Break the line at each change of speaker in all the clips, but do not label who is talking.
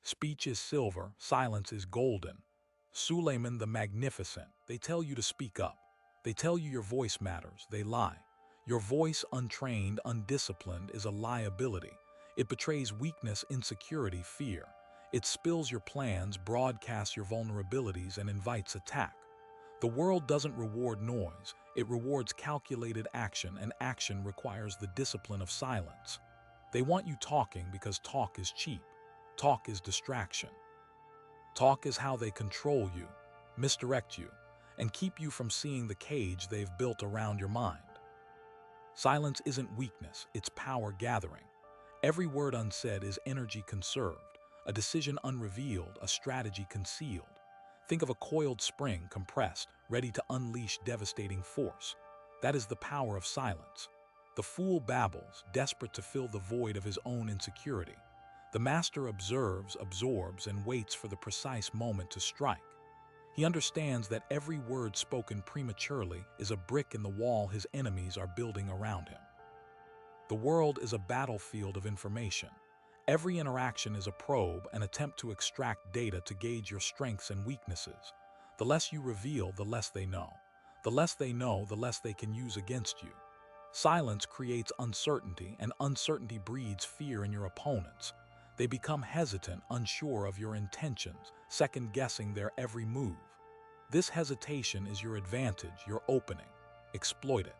Speech is silver, silence is golden. Suleiman the Magnificent, they tell you to speak up. They tell you your voice matters, they lie. Your voice, untrained, undisciplined, is a liability. It betrays weakness, insecurity, fear. It spills your plans, broadcasts your vulnerabilities, and invites attack. The world doesn't reward noise, it rewards calculated action, and action requires the discipline of silence. They want you talking because talk is cheap. Talk is distraction. Talk is how they control you, misdirect you, and keep you from seeing the cage they've built around your mind. Silence isn't weakness, it's power gathering. Every word unsaid is energy conserved, a decision unrevealed, a strategy concealed. Think of a coiled spring compressed, ready to unleash devastating force. That is the power of silence. The fool babbles, desperate to fill the void of his own insecurity. The master observes, absorbs, and waits for the precise moment to strike. He understands that every word spoken prematurely is a brick in the wall his enemies are building around him. The world is a battlefield of information. Every interaction is a probe, an attempt to extract data to gauge your strengths and weaknesses. The less you reveal, the less they know. The less they know, the less they can use against you. Silence creates uncertainty, and uncertainty breeds fear in your opponents. They become hesitant, unsure of your intentions, second-guessing their every move. This hesitation is your advantage, your opening. Exploit it.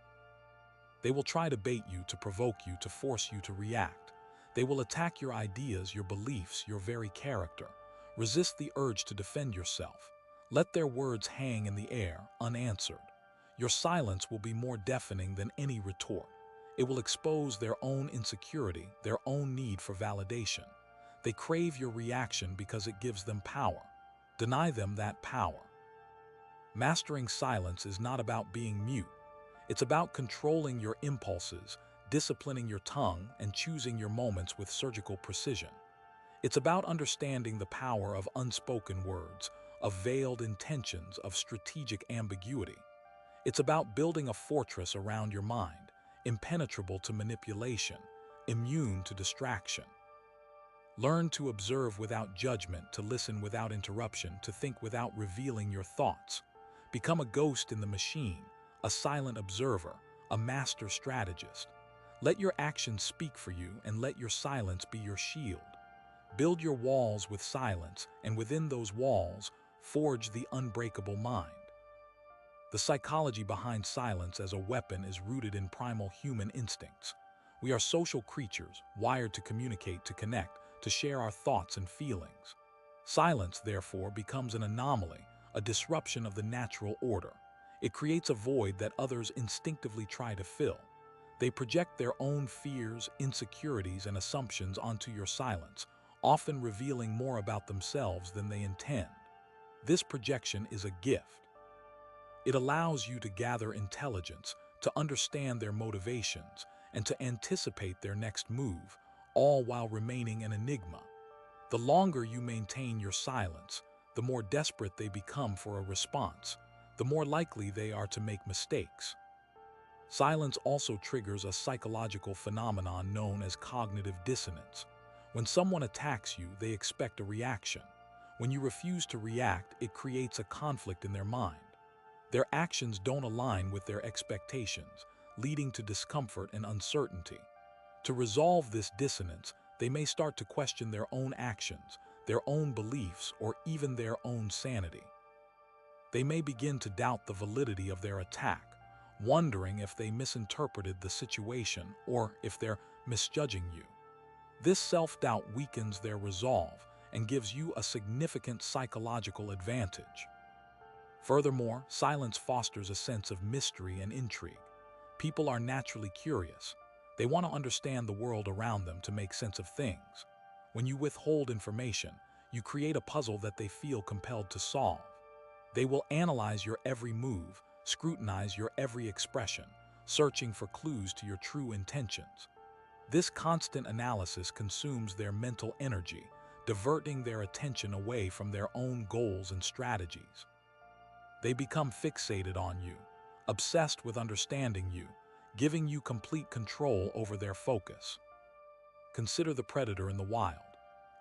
They will try to bait you, to provoke you, to force you to react. They will attack your ideas, your beliefs, your very character. Resist the urge to defend yourself. Let their words hang in the air, unanswered. Your silence will be more deafening than any retort. It will expose their own insecurity, their own need for validation. They crave your reaction because it gives them power. Deny them that power. Mastering silence is not about being mute. It's about controlling your impulses, disciplining your tongue, and choosing your moments with surgical precision. It's about understanding the power of unspoken words, of veiled intentions, of strategic ambiguity. It's about building a fortress around your mind, impenetrable to manipulation, immune to distraction. Learn to observe without judgment, to listen without interruption, to think without revealing your thoughts. Become a ghost in the machine, a silent observer, a master strategist. Let your actions speak for you, and let your silence be your shield. Build your walls with silence, and within those walls, forge the unbreakable mind. The psychology behind silence as a weapon is rooted in primal human instincts. We are social creatures, wired to communicate, to connect, to share our thoughts and feelings. Silence, therefore, becomes an anomaly, a disruption of the natural order. It creates a void that others instinctively try to fill. They project their own fears, insecurities, and assumptions onto your silence, often revealing more about themselves than they intend. This projection is a gift. It allows you to gather intelligence, to understand their motivations, and to anticipate their next move, all while remaining an enigma. The longer you maintain your silence, the more desperate they become for a response, the more likely they are to make mistakes. Silence also triggers a psychological phenomenon known as cognitive dissonance. When someone attacks you, they expect a reaction. When you refuse to react, it creates a conflict in their mind. Their actions don't align with their expectations, leading to discomfort and uncertainty. To resolve this dissonance, they may start to question their own actions, their own beliefs, or even their own sanity. They may begin to doubt the validity of their attack, wondering if they misinterpreted the situation or if they're misjudging you. This self-doubt weakens their resolve and gives you a significant psychological advantage. Furthermore, silence fosters a sense of mystery and intrigue. People are naturally curious. They want to understand the world around them to make sense of things. When you withhold information, you create a puzzle that they feel compelled to solve. They will analyze your every move, scrutinize your every expression, searching for clues to your true intentions. This constant analysis consumes their mental energy, diverting their attention away from their own goals and strategies. They become fixated on you, obsessed with understanding you, giving you complete control over their focus. Consider the predator in the wild.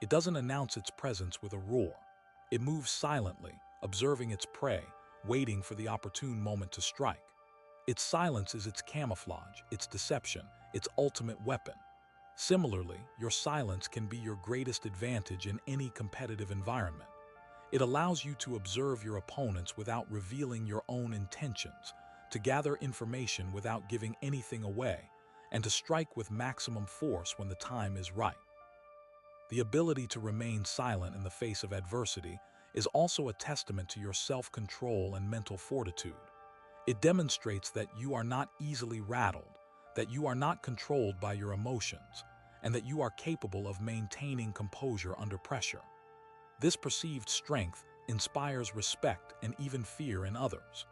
It doesn't announce its presence with a roar. It moves silently, observing its prey, waiting for the opportune moment to strike. Its silence is its camouflage, its deception, its ultimate weapon. Similarly, your silence can be your greatest advantage in any competitive environment. It allows you to observe your opponents without revealing your own intentions, to gather information without giving anything away, and to strike with maximum force when the time is right. The ability to remain silent in the face of adversity is also a testament to your self-control and mental fortitude. It demonstrates that you are not easily rattled, that you are not controlled by your emotions, and that you are capable of maintaining composure under pressure. This perceived strength inspires respect and even fear in others.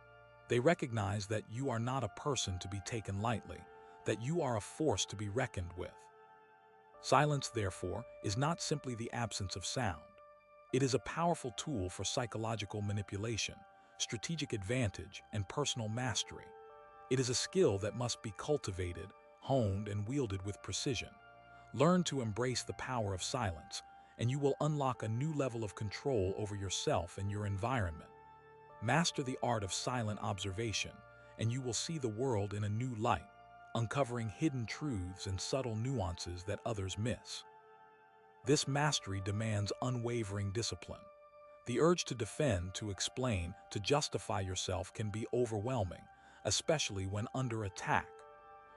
They recognize that you are not a person to be taken lightly, that you are a force to be reckoned with. Silence, therefore, is not simply the absence of sound. It is a powerful tool for psychological manipulation, strategic advantage, and personal mastery. It is a skill that must be cultivated, honed, and wielded with precision. Learn to embrace the power of silence, and you will unlock a new level of control over yourself and your environment. Master the art of silent observation, and you will see the world in a new light, uncovering hidden truths and subtle nuances that others miss. This mastery demands unwavering discipline. The urge to defend, to explain, to justify yourself can be overwhelming, especially when under attack.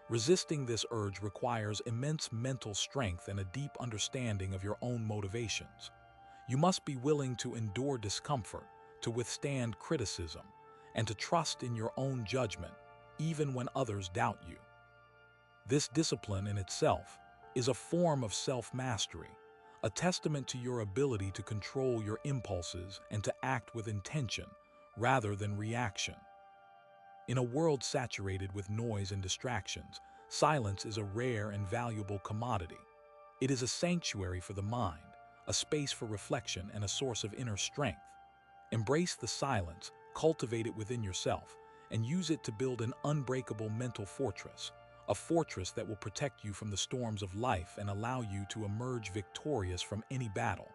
Resisting this urge requires immense mental strength and a deep understanding of your own motivations. You must be willing to endure discomfort, to withstand criticism, and to trust in your own judgment, even when others doubt you. This discipline in itself is a form of self-mastery, a testament to your ability to control your impulses and to act with intention rather than reaction. In a world saturated with noise and distractions, silence is a rare and valuable commodity. It is a sanctuary for the mind, a space for reflection, and a source of inner strength. Embrace the silence, cultivate it within yourself, and use it to build an unbreakable mental fortress, a fortress that will protect you from the storms of life and allow you to emerge victorious from any battle.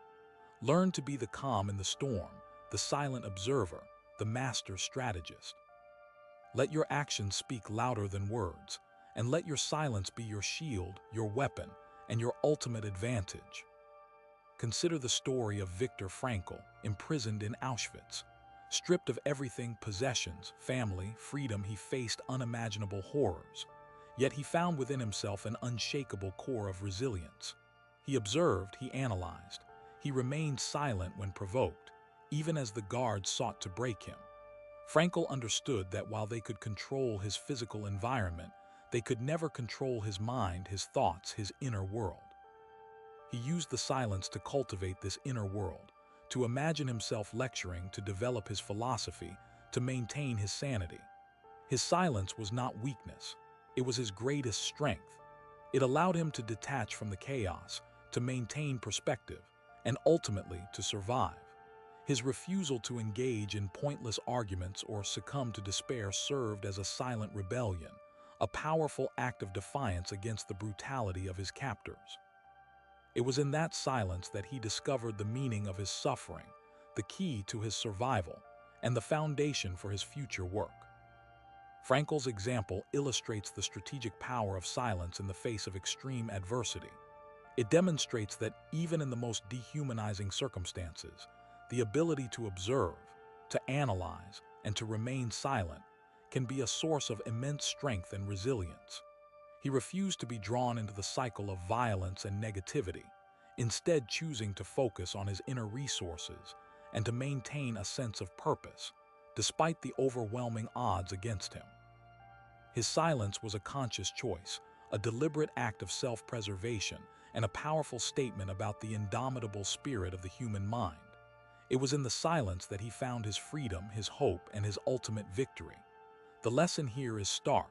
Learn to be the calm in the storm, the silent observer, the master strategist. Let your actions speak louder than words, and let your silence be your shield, your weapon, and your ultimate advantage. Consider the story of Viktor Frankl, imprisoned in Auschwitz. Stripped of everything, possessions, family, freedom, he faced unimaginable horrors. Yet he found within himself an unshakable core of resilience. He observed, he analyzed, he remained silent when provoked, even as the guards sought to break him. Frankl understood that while they could control his physical environment, they could never control his mind, his thoughts, his inner world. He used the silence to cultivate this inner world, to imagine himself lecturing, to develop his philosophy, to maintain his sanity. His silence was not weakness. It was his greatest strength. It allowed him to detach from the chaos, to maintain perspective, and ultimately to survive. His refusal to engage in pointless arguments or succumb to despair served as a silent rebellion, a powerful act of defiance against the brutality of his captors. It was in that silence that he discovered the meaning of his suffering, the key to his survival, and the foundation for his future work. Frankl's example illustrates the strategic power of silence in the face of extreme adversity. It demonstrates that even in the most dehumanizing circumstances, the ability to observe, to analyze, and to remain silent can be a source of immense strength and resilience. He refused to be drawn into the cycle of violence and negativity, instead choosing to focus on his inner resources and to maintain a sense of purpose, despite the overwhelming odds against him. His silence was a conscious choice, a deliberate act of self-preservation, and a powerful statement about the indomitable spirit of the human mind. It was in the silence that he found his freedom, his hope, and his ultimate victory. The lesson here is stark.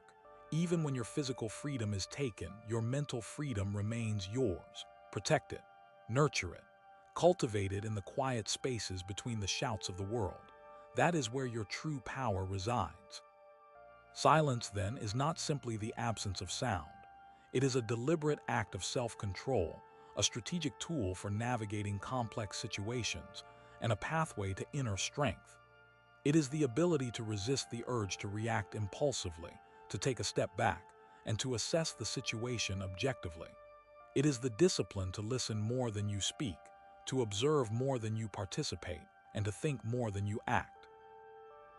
Even when your physical freedom is taken, your mental freedom remains yours. Protect it, nurture it, cultivate it in the quiet spaces between the shouts of the world. That is where your true power resides. Silence, then, is not simply the absence of sound. It is a deliberate act of self-control, a strategic tool for navigating complex situations, and a pathway to inner strength. It is the ability to resist the urge to react impulsively, to take a step back, and to assess the situation objectively. It is the discipline to listen more than you speak, to observe more than you participate, and to think more than you act.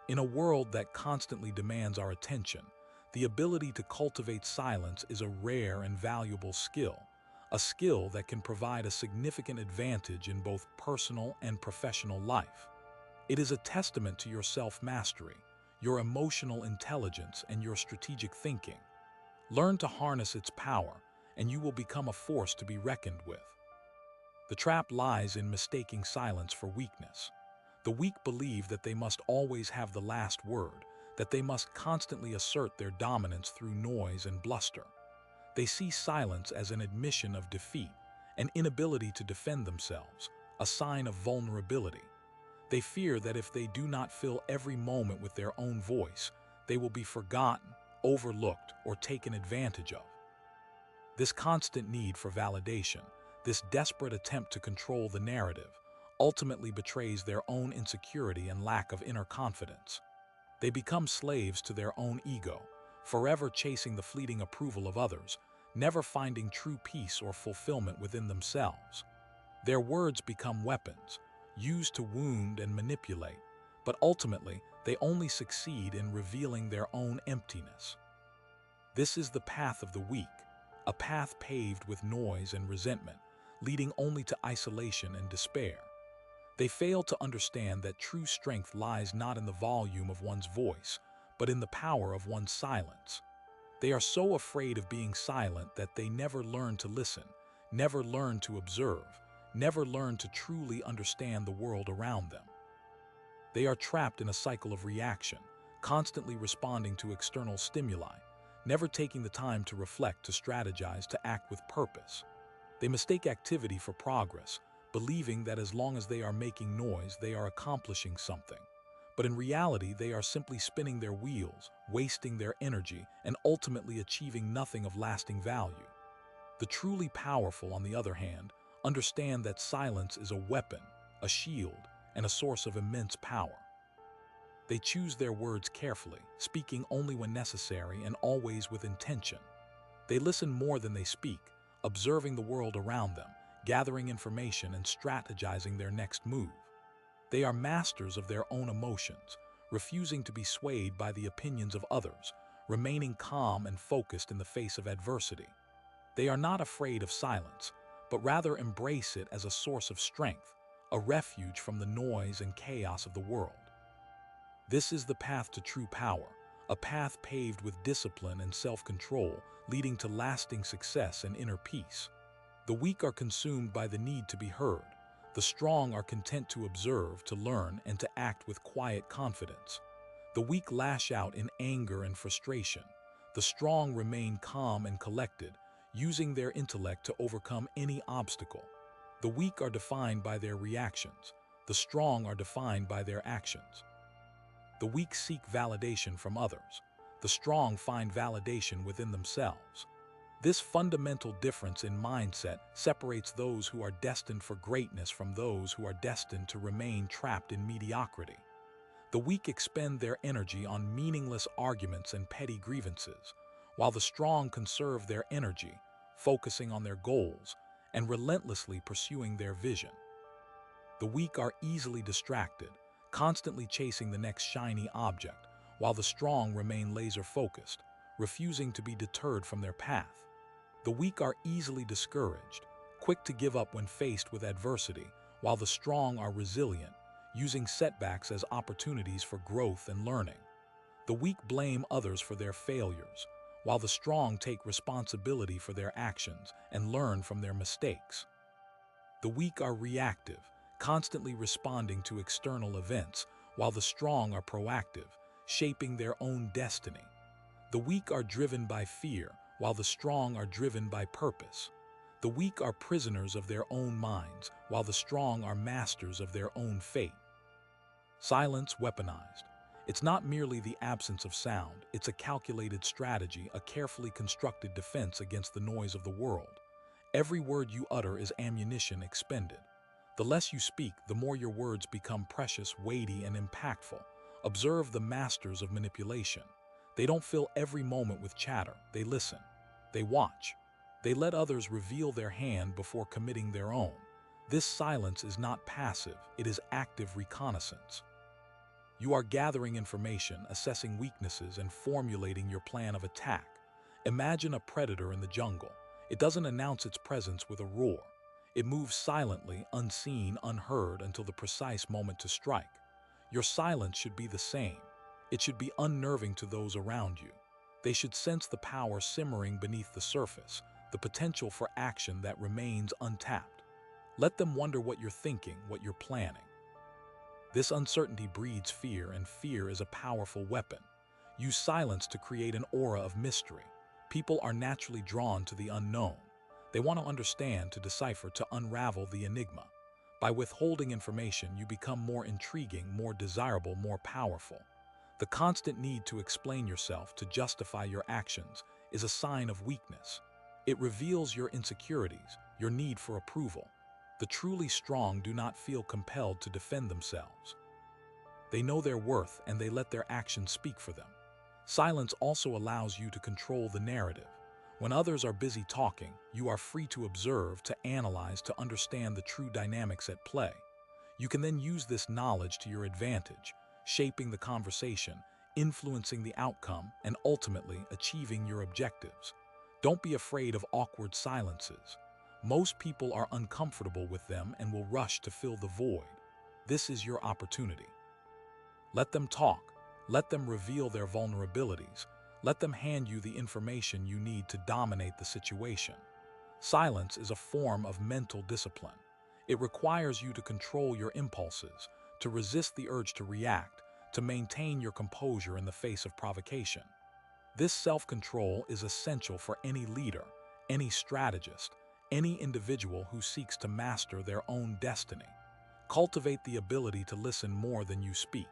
In a world that constantly demands our attention, the ability to cultivate silence is a rare and valuable skill, a skill that can provide a significant advantage in both personal and professional life. It is a testament to your self-mastery, your emotional intelligence, and your strategic thinking. Learn to harness its power, and you will become a force to be reckoned with. The trap lies in mistaking silence for weakness. The weak believe that they must always have the last word, that they must constantly assert their dominance through noise and bluster. They see silence as an admission of defeat, an inability to defend themselves, a sign of vulnerability. They fear that if they do not fill every moment with their own voice, they will be forgotten, overlooked, or taken advantage of. This constant need for validation, this desperate attempt to control the narrative, ultimately betrays their own insecurity and lack of inner confidence. They become slaves to their own ego, forever chasing the fleeting approval of others, never finding true peace or fulfillment within themselves. Their words become weapons, used to wound and manipulate, but ultimately they only succeed in revealing their own emptiness. This is the path of the weak, a path paved with noise and resentment, leading only to isolation and despair. They fail to understand that true strength lies not in the volume of one's voice, but in the power of one's silence. They are so afraid of being silent that they never learn to listen, never learn to observe, never learn to truly understand the world around them. They are trapped in a cycle of reaction, constantly responding to external stimuli, never taking the time to reflect, to strategize, to act with purpose. They mistake activity for progress, believing that as long as they are making noise, they are accomplishing something. But in reality, they are simply spinning their wheels, wasting their energy, and ultimately achieving nothing of lasting value. The truly powerful, on the other hand, understand that silence is a weapon, a shield, and a source of immense power. They choose their words carefully, speaking only when necessary and always with intention. They listen more than they speak, observing the world around them, gathering information and strategizing their next move. They are masters of their own emotions, refusing to be swayed by the opinions of others, remaining calm and focused in the face of adversity. They are not afraid of silence, but rather embrace it as a source of strength, a refuge from the noise and chaos of the world. This is the path to true power, a path paved with discipline and self-control, leading to lasting success and inner peace. The weak are consumed by the need to be heard. The strong are content to observe, to learn, and to act with quiet confidence. The weak lash out in anger and frustration. The strong remain calm and collected, using their intellect to overcome any obstacle. The weak are defined by their reactions. The strong are defined by their actions. The weak seek validation from others. The strong find validation within themselves. This fundamental difference in mindset separates those who are destined for greatness from those who are destined to remain trapped in mediocrity. The weak expend their energy on meaningless arguments and petty grievances, while the strong conserve their energy, focusing on their goals and relentlessly pursuing their vision. The weak are easily distracted, constantly chasing the next shiny object, while the strong remain laser-focused, refusing to be deterred from their path. The weak are easily discouraged, quick to give up when faced with adversity, while the strong are resilient, using setbacks as opportunities for growth and learning. The weak blame others for their failures, while the strong take responsibility for their actions and learn from their mistakes. The weak are reactive, constantly responding to external events, while the strong are proactive, shaping their own destiny. The weak are driven by fear, while the strong are driven by purpose. The weak are prisoners of their own minds, while the strong are masters of their own fate. Silence weaponized. It's not merely the absence of sound, it's a calculated strategy, a carefully constructed defense against the noise of the world. Every word you utter is ammunition expended. The less you speak, the more your words become precious, weighty, and impactful. Observe the masters of manipulation. They don't fill every moment with chatter. They listen. They watch. They let others reveal their hand before committing their own. This silence is not passive, it is active reconnaissance. You are gathering information, assessing weaknesses, and formulating your plan of attack. Imagine a predator in the jungle. It doesn't announce its presence with a roar. It moves silently, unseen, unheard, until the precise moment to strike. Your silence should be the same. It should be unnerving to those around you. They should sense the power simmering beneath the surface, the potential for action that remains untapped. Let them wonder what you're thinking, what you're planning. This uncertainty breeds fear, and fear is a powerful weapon. Use silence to create an aura of mystery. People are naturally drawn to the unknown. They want to understand, to decipher, to unravel the enigma. By withholding information, you become more intriguing, more desirable, more powerful. The constant need to explain yourself, to justify your actions, is a sign of weakness. It reveals your insecurities, your need for approval. The truly strong do not feel compelled to defend themselves. They know their worth, and they let their actions speak for them. Silence also allows you to control the narrative. When others are busy talking, you are free to observe, to analyze, to understand the true dynamics at play. You can then use this knowledge to your advantage, shaping the conversation, influencing the outcome, and ultimately achieving your objectives. Don't be afraid of awkward silences. Most people are uncomfortable with them and will rush to fill the void. This is your opportunity. Let them talk. Let them reveal their vulnerabilities. Let them hand you the information you need to dominate the situation. Silence is a form of mental discipline. It requires you to control your impulses, to resist the urge to react, to maintain your composure in the face of provocation. This self-control is essential for any leader, any strategist, any individual who seeks to master their own destiny. Cultivate the ability to listen more than you speak.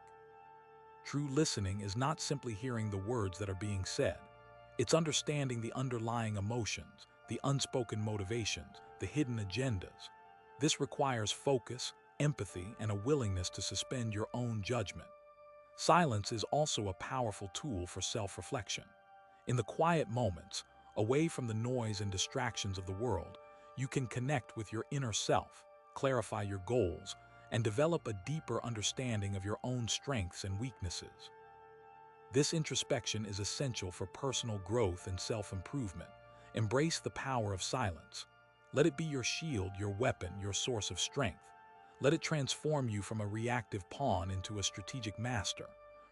True listening is not simply hearing the words that are being said. It's understanding the underlying emotions, the unspoken motivations, the hidden agendas. This requires focus, empathy, and a willingness to suspend your own judgment. Silence is also a powerful tool for self-reflection. In the quiet moments, away from the noise and distractions of the world, you can connect with your inner self, clarify your goals, and develop a deeper understanding of your own strengths and weaknesses. This introspection is essential for personal growth and self-improvement. Embrace the power of silence. Let it be your shield, your weapon, your source of strength. Let it transform you from a reactive pawn into a strategic master.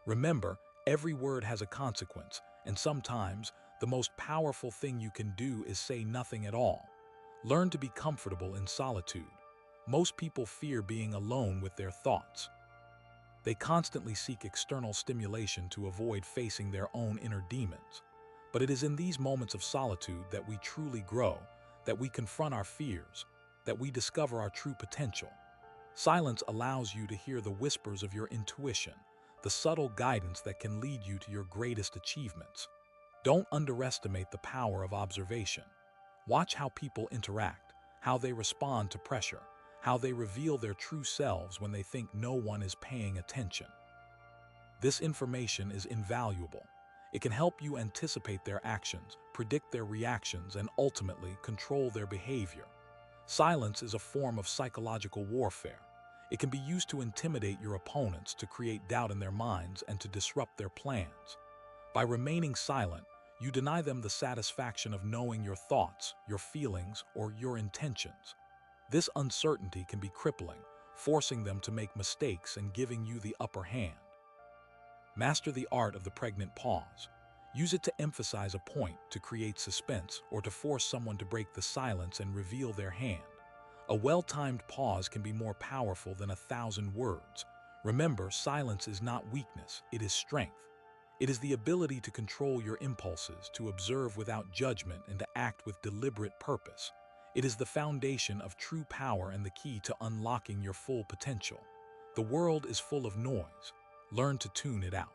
Remember, every word has a consequence, and sometimes the most powerful thing you can do is say nothing at all. Learn to be comfortable in solitude. Most people fear being alone with their thoughts. They constantly seek external stimulation to avoid facing their own inner demons. But it is in these moments of solitude that we truly grow, that we confront our fears, that we discover our true potential. Silence allows you to hear the whispers of your intuition, the subtle guidance that can lead you to your greatest achievements. Don't underestimate the power of observation. Watch how people interact, how they respond to pressure, how they reveal their true selves when they think no one is paying attention. This information is invaluable. It can help you anticipate their actions, predict their reactions, and ultimately control their behavior. Silence is a form of psychological warfare. It can be used to intimidate your opponents, to create doubt in their minds, and to disrupt their plans. By remaining silent, you deny them the satisfaction of knowing your thoughts, your feelings, or your intentions. This uncertainty can be crippling, forcing them to make mistakes and giving you the upper hand. Master the art of the pregnant pause. Use it to emphasize a point, to create suspense, or to force someone to break the silence and reveal their hand. A well-timed pause can be more powerful than 1,000 words. Remember, silence is not weakness, it is strength. It is the ability to control your impulses, to observe without judgment, and to act with deliberate purpose. It is the foundation of true power and the key to unlocking your full potential. The world is full of noise. Learn to tune it out.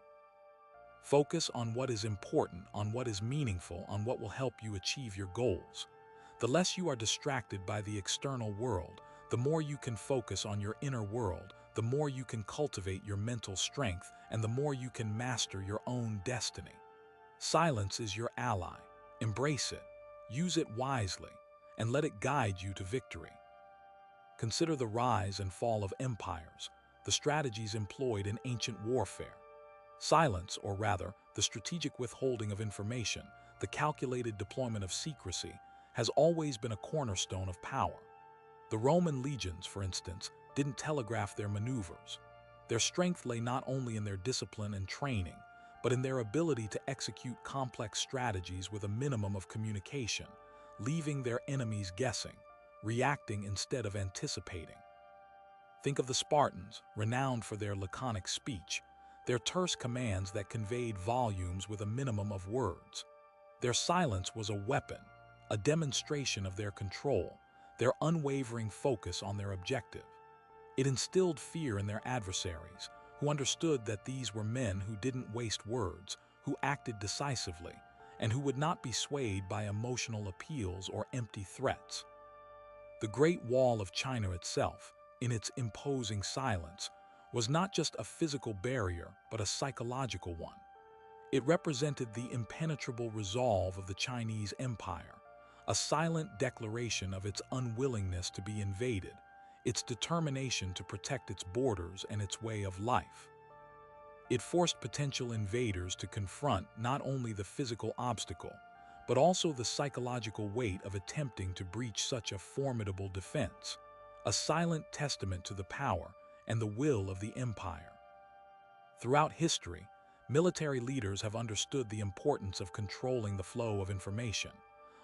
Focus on what is important, on what is meaningful, on what will help you achieve your goals. The less you are distracted by the external world, the more you can focus on your inner world, the more you can cultivate your mental strength, and the more you can master your own destiny. Silence is your ally. Embrace it, use it wisely, and let it guide you to victory. Consider the rise and fall of empires, the strategies employed in ancient warfare. Silence, or rather, the strategic withholding of information, the calculated deployment of secrecy, has always been a cornerstone of power. The Roman legions, for instance, didn't telegraph their maneuvers. Their strength lay not only in their discipline and training, but in their ability to execute complex strategies with a minimum of communication, leaving their enemies guessing, reacting instead of anticipating. Think of the Spartans, renowned for their laconic speech, their terse commands that conveyed volumes with a minimum of words. Their silence was a weapon, a demonstration of their control, their unwavering focus on their objective. It instilled fear in their adversaries, who understood that these were men who didn't waste words, who acted decisively, and who would not be swayed by emotional appeals or empty threats. The Great Wall of China itself, in its imposing silence, was not just a physical barrier, but a psychological one. It represented the impenetrable resolve of the Chinese Empire, a silent declaration of its unwillingness to be invaded, its determination to protect its borders and its way of life. It forced potential invaders to confront not only the physical obstacle, but also the psychological weight of attempting to breach such a formidable defense, a silent testament to the power and the will of the empire. Throughout history, military leaders have understood the importance of controlling the flow of information,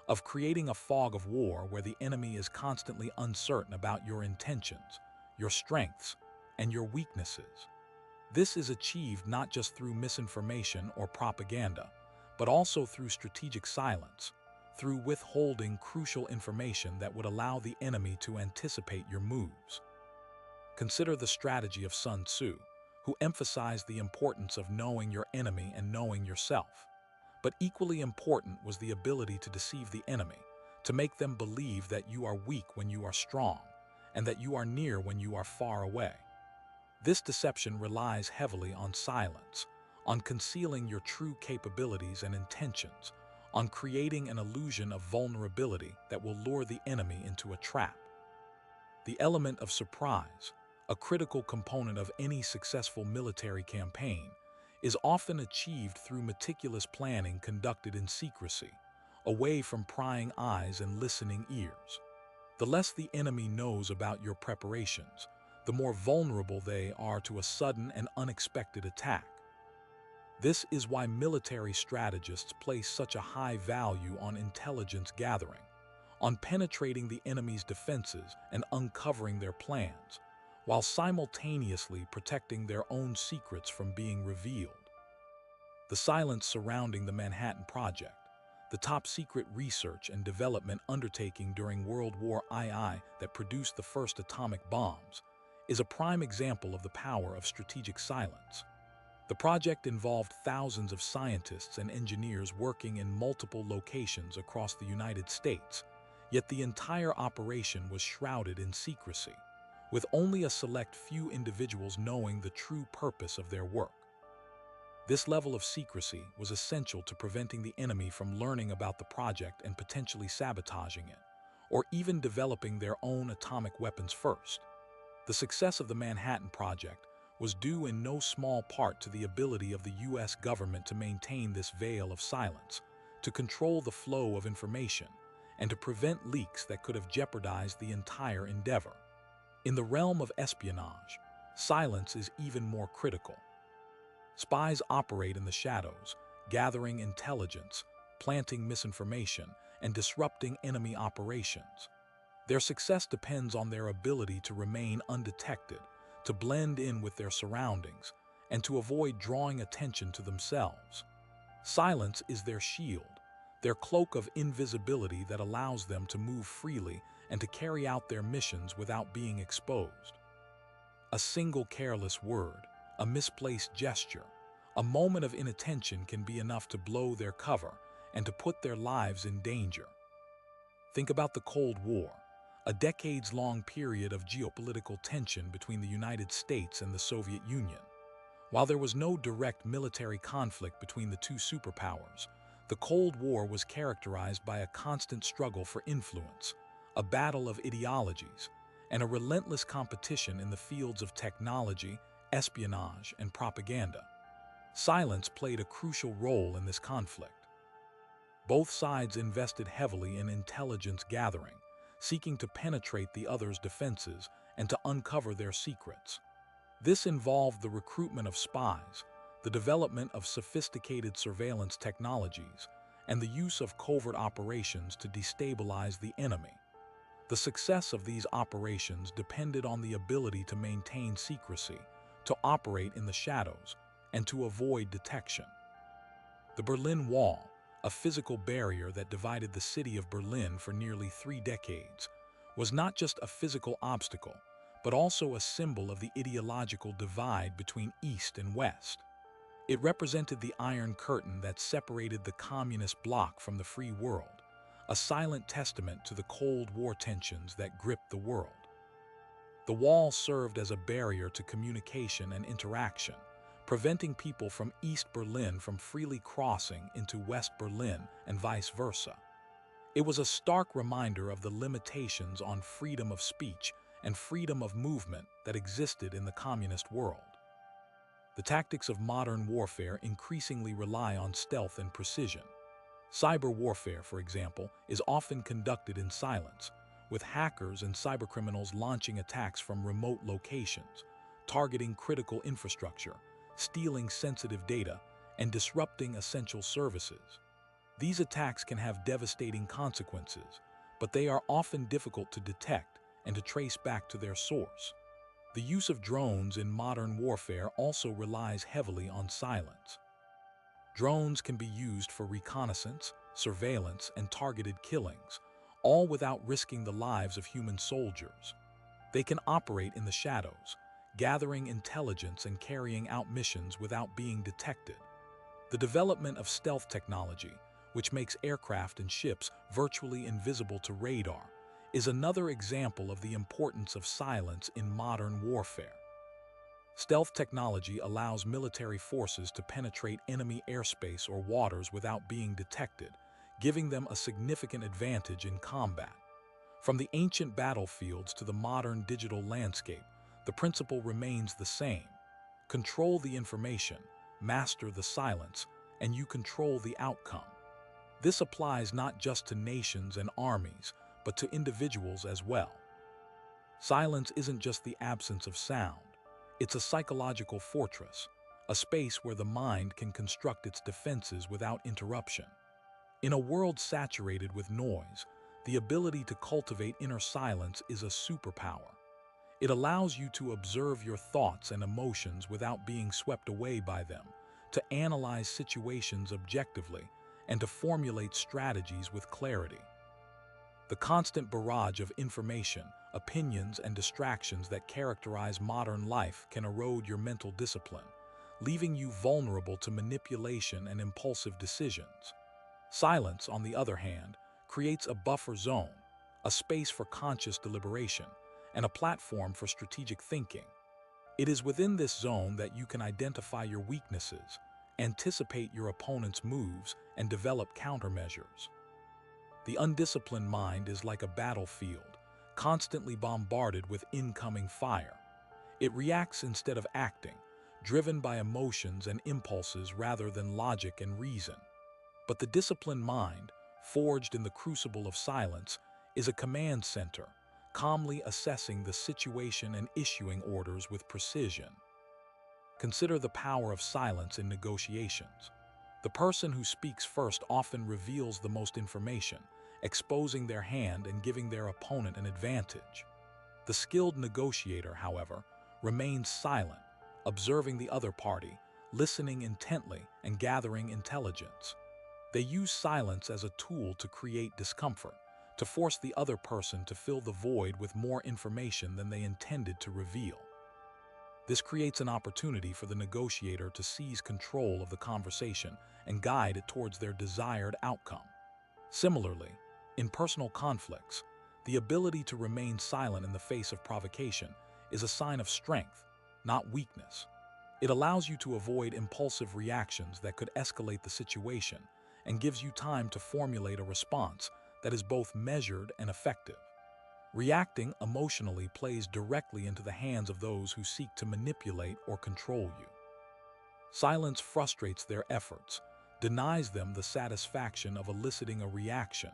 of creating a fog of war where the enemy is constantly uncertain about your intentions, your strengths, and your weaknesses. This is achieved not just through misinformation or propaganda, but also through strategic silence, through withholding crucial information that would allow the enemy to anticipate your moves. Consider the strategy of Sun Tzu, who emphasized the importance of knowing your enemy and knowing yourself. But equally important was the ability to deceive the enemy, to make them believe that you are weak when you are strong, and that you are near when you are far away. This deception relies heavily on silence, on concealing your true capabilities and intentions, on creating an illusion of vulnerability that will lure the enemy into a trap. The element of surprise, a critical component of any successful military campaign, is often achieved through meticulous planning conducted in secrecy, away from prying eyes and listening ears. The less the enemy knows about your preparations, the more vulnerable they are to a sudden and unexpected attack. This is why military strategists place such a high value on intelligence gathering, on penetrating the enemy's defenses and uncovering their plans, while simultaneously protecting their own secrets from being revealed. The silence surrounding the Manhattan Project, the top-secret research and development undertaking during World War II that produced the first atomic bombs, is a prime example of the power of strategic silence. The project involved thousands of scientists and engineers working in multiple locations across the United States, yet the entire operation was shrouded in secrecy, with only a select few individuals knowing the true purpose of their work. This level of secrecy was essential to preventing the enemy from learning about the project and potentially sabotaging it, or even developing their own atomic weapons first. The success of the Manhattan Project was due in no small part to the ability of the U.S. government to maintain this veil of silence, to control the flow of information, and to prevent leaks that could have jeopardized the entire endeavor. In the realm of espionage, silence is even more critical. Spies operate in the shadows, gathering intelligence, planting misinformation, and disrupting enemy operations. Their success depends on their ability to remain undetected, to blend in with their surroundings, and to avoid drawing attention to themselves. Silence is their shield, their cloak of invisibility that allows them to move freely and to carry out their missions without being exposed. A single careless word, a misplaced gesture, a moment of inattention can be enough to blow their cover and to put their lives in danger. Think about the Cold War, a decades-long period of geopolitical tension between the United States and the Soviet Union. While there was no direct military conflict between the two superpowers, the Cold War was characterized by a constant struggle for influence, a battle of ideologies, and a relentless competition in the fields of technology, espionage, and propaganda. Silence played a crucial role in this conflict. Both sides invested heavily in intelligence gathering, seeking to penetrate the other's defenses and to uncover their secrets. This involved the recruitment of spies, the development of sophisticated surveillance technologies, and the use of covert operations to destabilize the enemy. The success of these operations depended on the ability to maintain secrecy, to operate in the shadows, and to avoid detection. The Berlin Wall, a physical barrier that divided the city of Berlin for nearly 3 decades, was not just a physical obstacle, but also a symbol of the ideological divide between East and West. It represented the Iron Curtain that separated the communist bloc from the free world, a silent testament to the Cold War tensions that gripped the world. The wall served as a barrier to communication and interaction, preventing people from East Berlin from freely crossing into West Berlin and vice versa. It was a stark reminder of the limitations on freedom of speech and freedom of movement that existed in the communist world. The tactics of modern warfare increasingly rely on stealth and precision. Cyber warfare, for example, is often conducted in silence, with hackers and cybercriminals launching attacks from remote locations, targeting critical infrastructure, stealing sensitive data, and disrupting essential services. These attacks can have devastating consequences, but they are often difficult to detect and to trace back to their source. The use of drones in modern warfare also relies heavily on silence. Drones can be used for reconnaissance, surveillance, and targeted killings, all without risking the lives of human soldiers. They can operate in the shadows, gathering intelligence and carrying out missions without being detected. The development of stealth technology, which makes aircraft and ships virtually invisible to radar, is another example of the importance of silence in modern warfare. Stealth technology allows military forces to penetrate enemy airspace or waters without being detected, giving them a significant advantage in combat. From the ancient battlefields to the modern digital landscape, the principle remains the same. Control the information, master the silence, and you control the outcome. This applies not just to nations and armies, but to individuals as well. Silence isn't just the absence of sound. It's a psychological fortress, a space where the mind can construct its defenses without interruption. In a world saturated with noise, the ability to cultivate inner silence is a superpower. It allows you to observe your thoughts and emotions without being swept away by them, to analyze situations objectively, and to formulate strategies with clarity. The constant barrage of information, opinions, and distractions that characterize modern life can erode your mental discipline, leaving you vulnerable to manipulation and impulsive decisions. Silence, on the other hand, creates a buffer zone, a space for conscious deliberation, and a platform for strategic thinking. It is within this zone that you can identify your weaknesses, anticipate your opponent's moves, and develop countermeasures. The undisciplined mind is like a battlefield, constantly bombarded with incoming fire. It reacts instead of acting, driven by emotions and impulses rather than logic and reason. But the disciplined mind, forged in the crucible of silence, is a command center, calmly assessing the situation and issuing orders with precision. Consider the power of silence in negotiations. The person who speaks first often reveals the most information, exposing their hand and giving their opponent an advantage. The skilled negotiator, however, remains silent, observing the other party, listening intently, and gathering intelligence. They use silence as a tool to create discomfort, to force the other person to fill the void with more information than they intended to reveal. This creates an opportunity for the negotiator to seize control of the conversation and guide it towards their desired outcome. Similarly, In personal conflicts, the ability to remain silent in the face of provocation is a sign of strength, not weakness. It allows you to avoid impulsive reactions that could escalate the situation and gives you time to formulate a response that is both measured and effective. Reacting emotionally plays directly into the hands of those who seek to manipulate or control you. Silence frustrates their efforts, denies them the satisfaction of eliciting a reaction,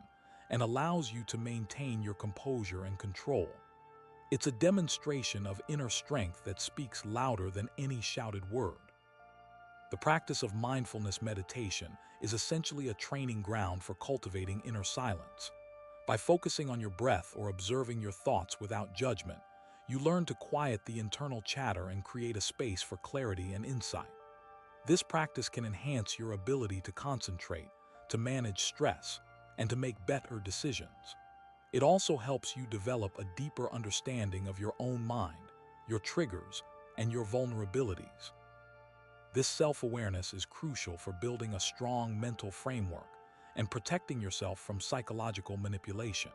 and allows you to maintain your composure and control. It's a demonstration of inner strength that speaks louder than any shouted word. The practice of mindfulness meditation is essentially a training ground for cultivating inner silence. By focusing on your breath or observing your thoughts without judgment, you learn to quiet the internal chatter and create a space for clarity and insight. This practice can enhance your ability to concentrate, to manage stress, and to make better decisions. It also helps you develop a deeper understanding of your own mind, your triggers, and your vulnerabilities. This self-awareness is crucial for building a strong mental framework and protecting yourself from psychological manipulation.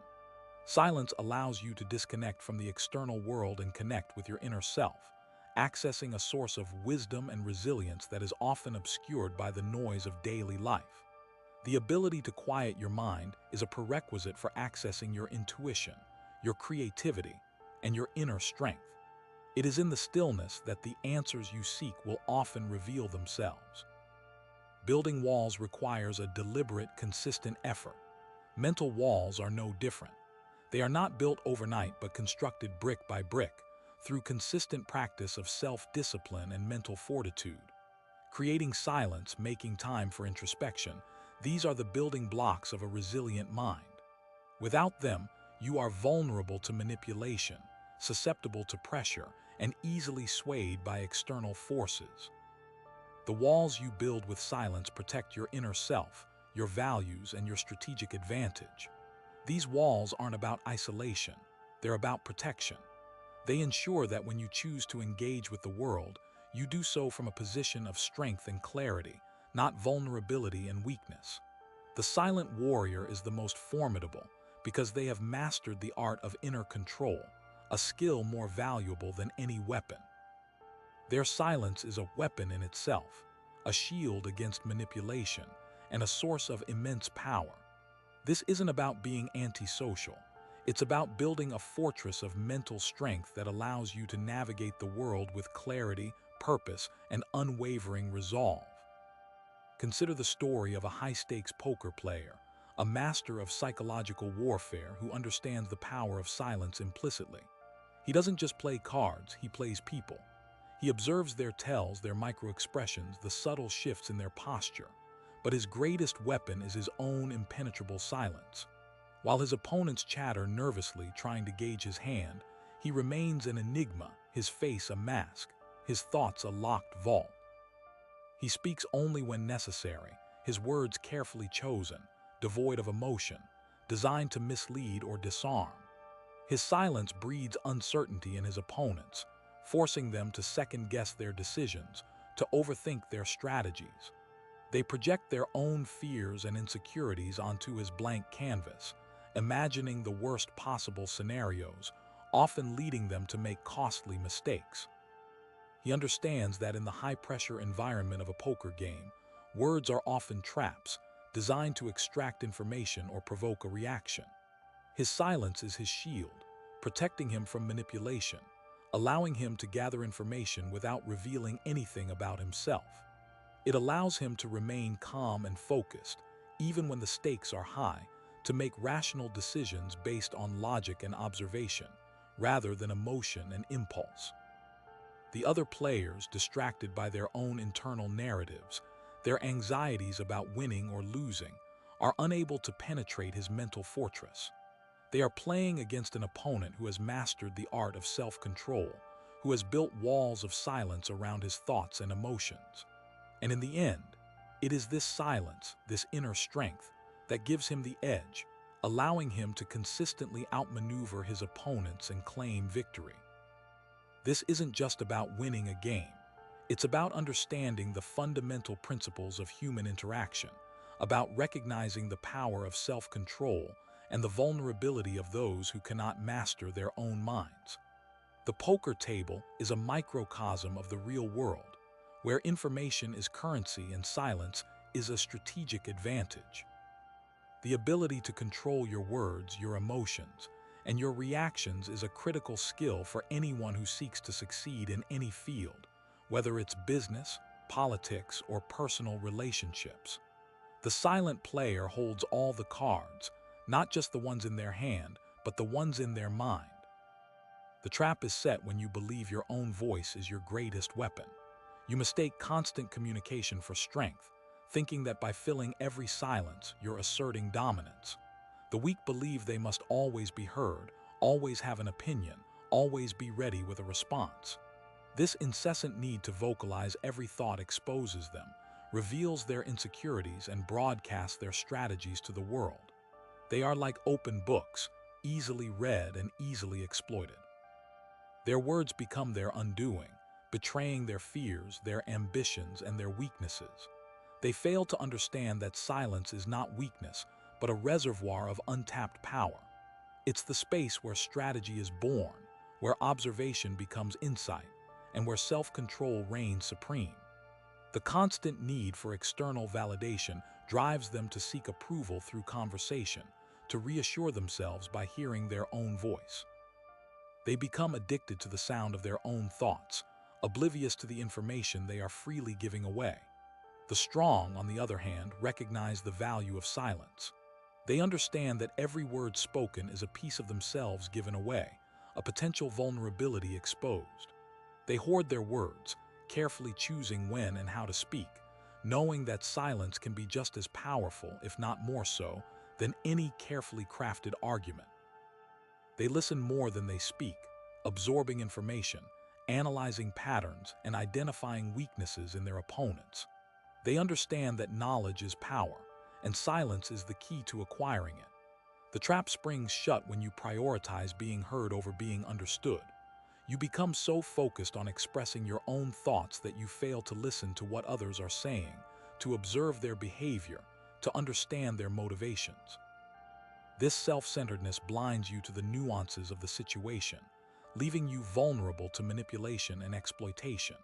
Silence allows you to disconnect from the external world and connect with your inner self, accessing a source of wisdom and resilience that is often obscured by the noise of daily life. The ability to quiet your mind is a prerequisite for accessing your intuition, your creativity, and your inner strength. It is in the stillness that the answers you seek will often reveal themselves. Building walls requires a deliberate, consistent effort. Mental walls are no different. They are not built overnight but constructed brick by brick through consistent practice of self-discipline and mental fortitude. Creating silence, making time for introspection, these are the building blocks of a resilient mind. Without them, you are vulnerable to manipulation, susceptible to pressure, and easily swayed by external forces. The walls you build with silence protect your inner self, your values, and your strategic advantage. These walls aren't about isolation, they're about protection. They ensure that when you choose to engage with the world, you do so from a position of strength and clarity, not vulnerability and weakness. The silent warrior is the most formidable because they have mastered the art of inner control, a skill more valuable than any weapon. Their silence is a weapon in itself, a shield against manipulation, and a source of immense power. This isn't about being antisocial. It's about building a fortress of mental strength that allows you to navigate the world with clarity, purpose, and unwavering resolve. Consider the story of a high-stakes poker player, a master of psychological warfare who understands the power of silence implicitly. He doesn't just play cards, he plays people. He observes their tells, their micro-expressions, the subtle shifts in their posture. But his greatest weapon is his own impenetrable silence. While his opponents chatter nervously, trying to gauge his hand, he remains an enigma, his face a mask, his thoughts a locked vault. He speaks only when necessary, his words carefully chosen, devoid of emotion, designed to mislead or disarm. His silence breeds uncertainty in his opponents, forcing them to second-guess their decisions, to overthink their strategies. They project their own fears and insecurities onto his blank canvas, imagining the worst possible scenarios, often leading them to make costly mistakes. He understands that in the high-pressure environment of a poker game, words are often traps, designed to extract information or provoke a reaction. His silence is his shield, protecting him from manipulation, allowing him to gather information without revealing anything about himself. It allows him to remain calm and focused, even when the stakes are high, to make rational decisions based on logic and observation, rather than emotion and impulse. The other players, distracted by their own internal narratives, their anxieties about winning or losing, are unable to penetrate his mental fortress. They are playing against an opponent who has mastered the art of self-control, who has built walls of silence around his thoughts and emotions. And in the end, it is this silence, this inner strength, that gives him the edge, allowing him to consistently outmaneuver his opponents and claim victory. This isn't just about winning a game. It's about understanding the fundamental principles of human interaction, about recognizing the power of self-control, and the vulnerability of those who cannot master their own minds. The poker table is a microcosm of the real world, where information is currency and silence is a strategic advantage. The ability to control your words, your emotions, and your reactions is a critical skill for anyone who seeks to succeed in any field, whether it's business, politics, or personal relationships. The silent player holds all the cards, not just the ones in their hand, but the ones in their mind. The trap is set when you believe your own voice is your greatest weapon. You mistake constant communication for strength, thinking that by filling every silence, you're asserting dominance. The weak believe they must always be heard, always have an opinion, always be ready with a response. This incessant need to vocalize every thought exposes them, reveals their insecurities, and broadcasts their strategies to the world. They are like open books, easily read and easily exploited. Their words become their undoing, betraying their fears, their ambitions, and their weaknesses. They fail to understand that silence is not weakness, but a reservoir of untapped power. It's the space where strategy is born, where observation becomes insight, and where self-control reigns supreme. The constant need for external validation drives them to seek approval through conversation, to reassure themselves by hearing their own voice. They become addicted to the sound of their own thoughts, oblivious to the information they are freely giving away. The strong, on the other hand, recognize the value of silence. They understand that every word spoken is a piece of themselves given away, a potential vulnerability exposed. They hoard their words, carefully choosing when and how to speak, knowing that silence can be just as powerful, if not more so, than any carefully crafted argument. They listen more than they speak, absorbing information, analyzing patterns, and identifying weaknesses in their opponents. They understand that knowledge is power, and silence is the key to acquiring it. The trap springs shut when you prioritize being heard over being understood. You become so focused on expressing your own thoughts that you fail to listen to what others are saying, to observe their behavior, to understand their motivations. This self-centeredness blinds you to the nuances of the situation, leaving you vulnerable to manipulation and exploitation.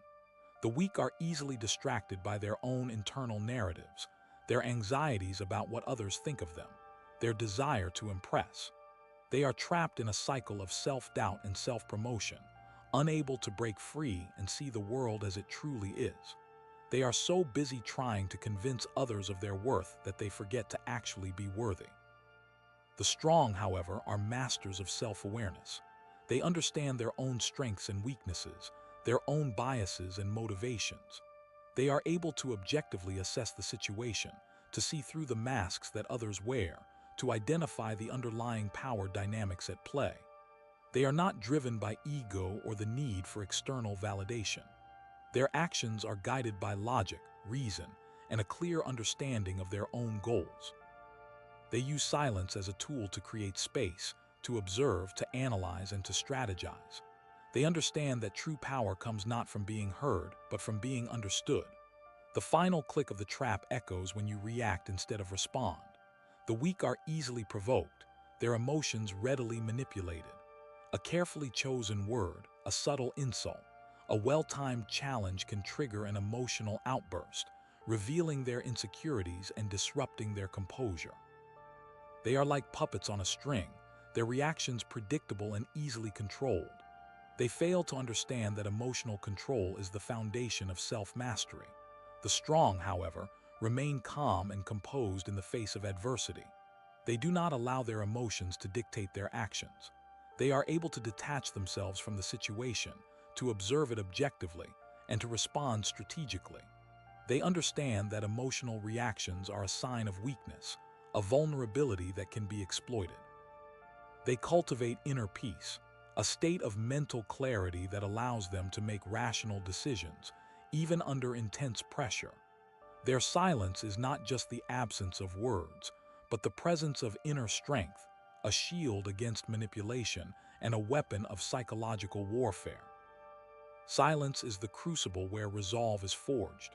The weak are easily distracted by their own internal narratives, their anxieties about what others think of them, their desire to impress. They are trapped in a cycle of self-doubt and self-promotion, unable to break free and see the world as it truly is. They are so busy trying to convince others of their worth that they forget to actually be worthy. The strong, however, are masters of self-awareness. They understand their own strengths and weaknesses, their own biases and motivations. They are able to objectively assess the situation, to see through the masks that others wear, to identify the underlying power dynamics at play. They are not driven by ego or the need for external validation. Their actions are guided by logic, reason, and a clear understanding of their own goals. They use silence as a tool to create space, to observe, to analyze, and to strategize. They understand that true power comes not from being heard, but from being understood. The final click of the trap echoes when you react instead of respond. The weak are easily provoked, their emotions readily manipulated. A carefully chosen word, a subtle insult, a well-timed challenge can trigger an emotional outburst, revealing their insecurities and disrupting their composure. They are like puppets on a string, their reactions predictable and easily controlled. They fail to understand that emotional control is the foundation of self-mastery. The strong, however, remain calm and composed in the face of adversity. They do not allow their emotions to dictate their actions. They are able to detach themselves from the situation, to observe it objectively, and to respond strategically. They understand that emotional reactions are a sign of weakness, a vulnerability that can be exploited. They cultivate inner peace, a state of mental clarity that allows them to make rational decisions, even under intense pressure. Their silence is not just the absence of words, but the presence of inner strength, a shield against manipulation and a weapon of psychological warfare. Silence is the crucible where resolve is forged.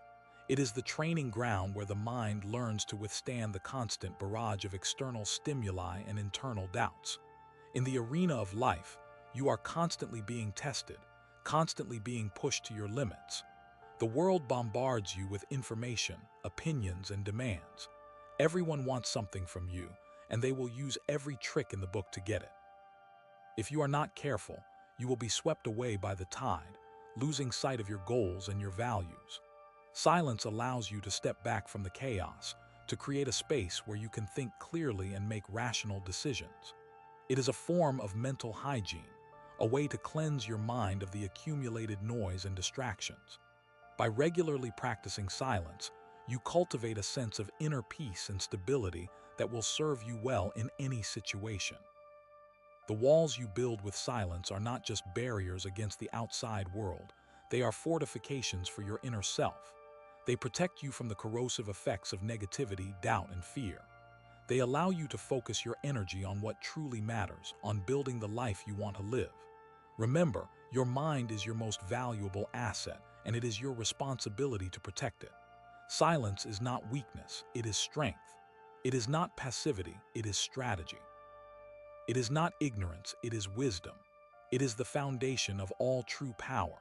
It is the training ground where the mind learns to withstand the constant barrage of external stimuli and internal doubts. In the arena of life, you are constantly being tested, constantly being pushed to your limits. The world bombards you with information, opinions, and demands. Everyone wants something from you, and they will use every trick in the book to get it. If you are not careful, you will be swept away by the tide, losing sight of your goals and your values. Silence allows you to step back from the chaos, to create a space where you can think clearly and make rational decisions. It is a form of mental hygiene, a way to cleanse your mind of the accumulated noise and distractions. By regularly practicing silence, you cultivate a sense of inner peace and stability that will serve you well in any situation. The walls you build with silence are not just barriers against the outside world, they are fortifications for your inner self. They protect you from the corrosive effects of negativity, doubt, and fear. They allow you to focus your energy on what truly matters, on building the life you want to live. Remember, your mind is your most valuable asset, and it is your responsibility to protect it. Silence is not weakness, it is strength. It is not passivity, it is strategy. It is not ignorance, it is wisdom. It is the foundation of all true power.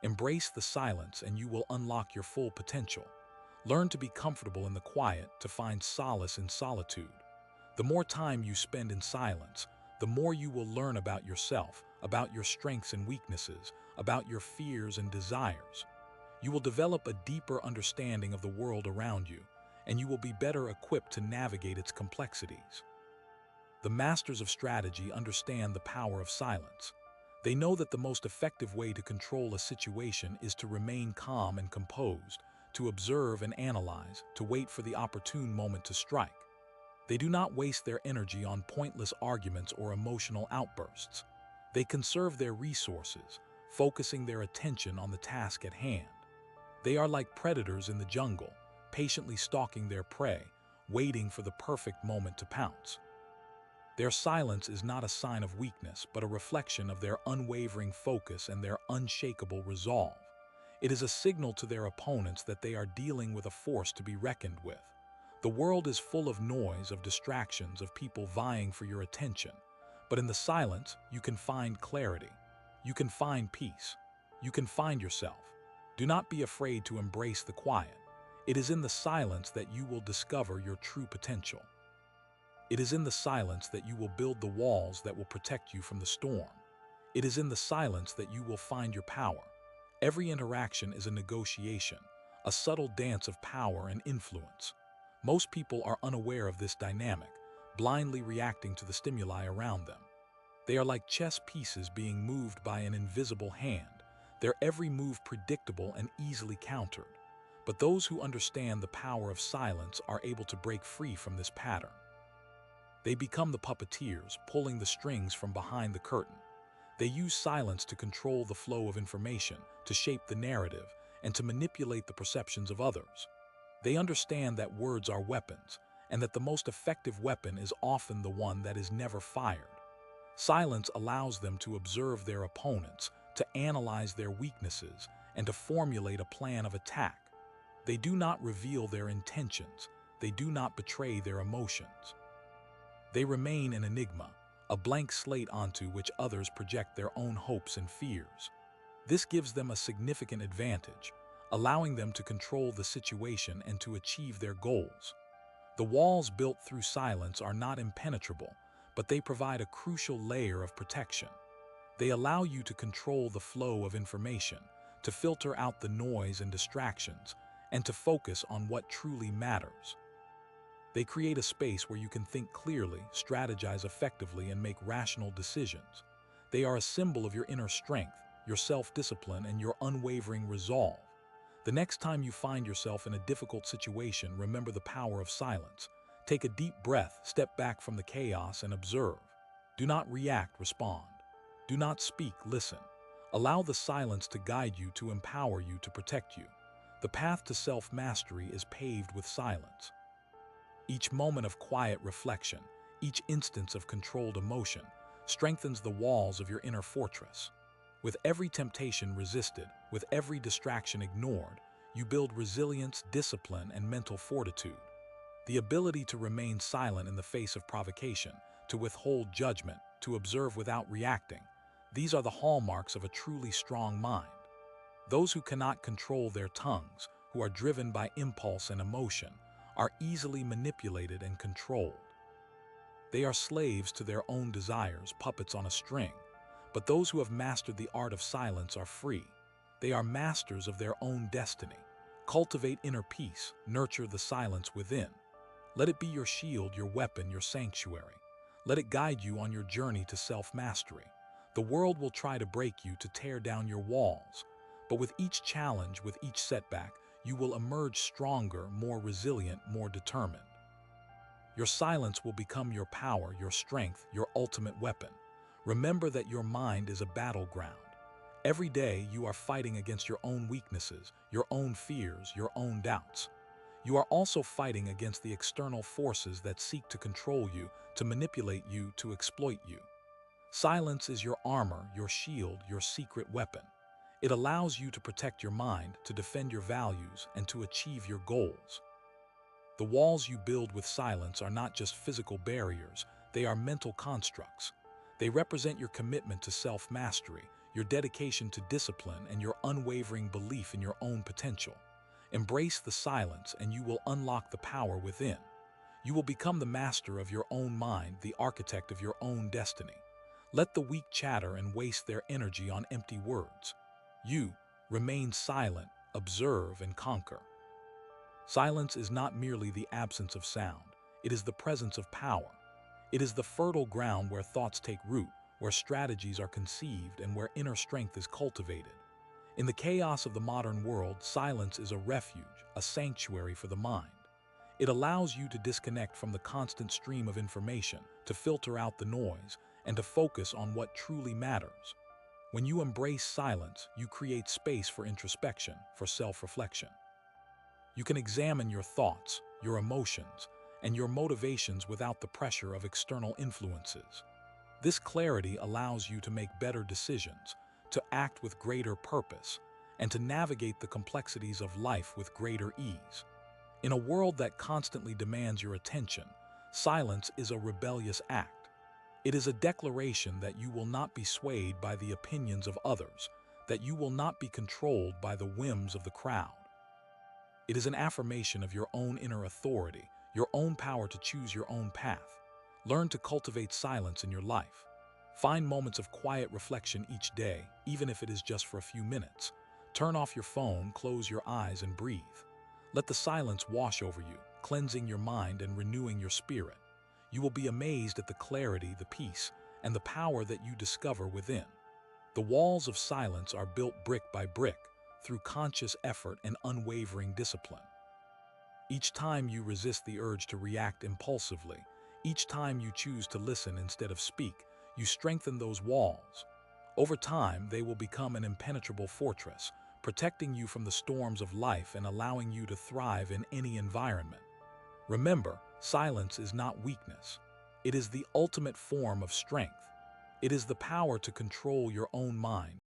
Embrace the silence and you will unlock your full potential. Learn to be comfortable in the quiet, to find solace in solitude. The more time you spend in silence, the more you will learn about yourself, about your strengths and weaknesses, about your fears and desires. You will develop a deeper understanding of the world around you, and you will be better equipped to navigate its complexities. The masters of strategy understand the power of silence. They know that the most effective way to control a situation is to remain calm and composed, to observe and analyze, to wait for the opportune moment to strike. They do not waste their energy on pointless arguments or emotional outbursts. They conserve their resources, focusing their attention on the task at hand. They are like predators in the jungle, patiently stalking their prey, waiting for the perfect moment to pounce. Their silence is not a sign of weakness, but a reflection of their unwavering focus and their unshakable resolve. It is a signal to their opponents that they are dealing with a force to be reckoned with. The world is full of noise, of distractions, of people vying for your attention. But in the silence, you can find clarity. You can find peace. You can find yourself. Do not be afraid to embrace the quiet. It is in the silence that you will discover your true potential. It is in the silence that you will build the walls that will protect you from the storm. It is in the silence that you will find your power. Every interaction is a negotiation, a subtle dance of power and influence. Most people are unaware of this dynamic, blindly reacting to the stimuli around them. They are like chess pieces being moved by an invisible hand, their every move predictable and easily countered. But those who understand the power of silence are able to break free from this pattern. They become the puppeteers, pulling the strings from behind the curtain. They use silence to control the flow of information, to shape the narrative, and to manipulate the perceptions of others. They understand that words are weapons, and that the most effective weapon is often the one that is never fired. Silence allows them to observe their opponents, to analyze their weaknesses, and to formulate a plan of attack. They do not reveal their intentions. They do not betray their emotions. They remain an enigma, a blank slate onto which others project their own hopes and fears. This gives them a significant advantage, allowing them to control the situation and to achieve their goals. The walls built through silence are not impenetrable, but they provide a crucial layer of protection. They allow you to control the flow of information, to filter out the noise and distractions, and to focus on what truly matters. They create a space where you can think clearly, strategize effectively, and make rational decisions. They are a symbol of your inner strength, your self-discipline, and your unwavering resolve. The next time you find yourself in a difficult situation, remember the power of silence. Take a deep breath, step back from the chaos, and observe. Do not react, respond. Do not speak, listen. Allow the silence to guide you, to empower you, to protect you. The path to self-mastery is paved with silence. Each moment of quiet reflection, each instance of controlled emotion, strengthens the walls of your inner fortress. With every temptation resisted, with every distraction ignored, you build resilience, discipline, and mental fortitude. The ability to remain silent in the face of provocation, to withhold judgment, to observe without reacting. These are the hallmarks of a truly strong mind. Those who cannot control their tongues, who are driven by impulse and emotion, are easily manipulated and controlled. They are slaves to their own desires, puppets on a string. But those who have mastered the art of silence are free. They are masters of their own destiny. Cultivate inner peace, nurture the silence within. Let it be your shield, your weapon, your sanctuary. Let it guide you on your journey to self-mastery. The world will try to break you, to tear down your walls. But with each challenge, with each setback, you will emerge stronger, more resilient, more determined. Your silence will become your power, your strength, your ultimate weapon. Remember that your mind is a battleground. Every day you are fighting against your own weaknesses, your own fears, your own doubts. You are also fighting against the external forces that seek to control you, to manipulate you, to exploit you. Silence is your armor, your shield, your secret weapon. It allows you to protect your mind, to defend your values, and to achieve your goals. The walls you build with silence are not just physical barriers, they are mental constructs. They represent your commitment to self-mastery, your dedication to discipline, and your unwavering belief in your own potential. Embrace the silence and you will unlock the power within. You will become the master of your own mind, the architect of your own destiny. Let the weak chatter and waste their energy on empty words. You remain silent, observe, and conquer. Silence is not merely the absence of sound, it is the presence of power. It is the fertile ground where thoughts take root, where strategies are conceived, and where inner strength is cultivated. In the chaos of the modern world, silence is a refuge, a sanctuary for the mind. It allows you to disconnect from the constant stream of information, to filter out the noise, and to focus on what truly matters. When you embrace silence, you create space for introspection, for self-reflection. You can examine your thoughts, your emotions, and your motivations without the pressure of external influences. This clarity allows you to make better decisions, to act with greater purpose, and to navigate the complexities of life with greater ease. In a world that constantly demands your attention, silence is a rebellious act. It is a declaration that you will not be swayed by the opinions of others, that you will not be controlled by the whims of the crowd. It is an affirmation of your own inner authority, your own power to choose your own path. Learn to cultivate silence in your life. Find moments of quiet reflection each day, even if it is just for a few minutes. Turn off your phone, close your eyes, and breathe. Let the silence wash over you, cleansing your mind and renewing your spirit. You will be amazed at the clarity, the peace, and the power that you discover within. The walls of silence are built brick by brick, through conscious effort and unwavering discipline. Each time you resist the urge to react impulsively, each time you choose to listen instead of speak, you strengthen those walls. Over time, they will become an impenetrable fortress, protecting you from the storms of life and allowing you to thrive in any environment. Remember, silence is not weakness. It is the ultimate form of strength. It is the power to control your own mind,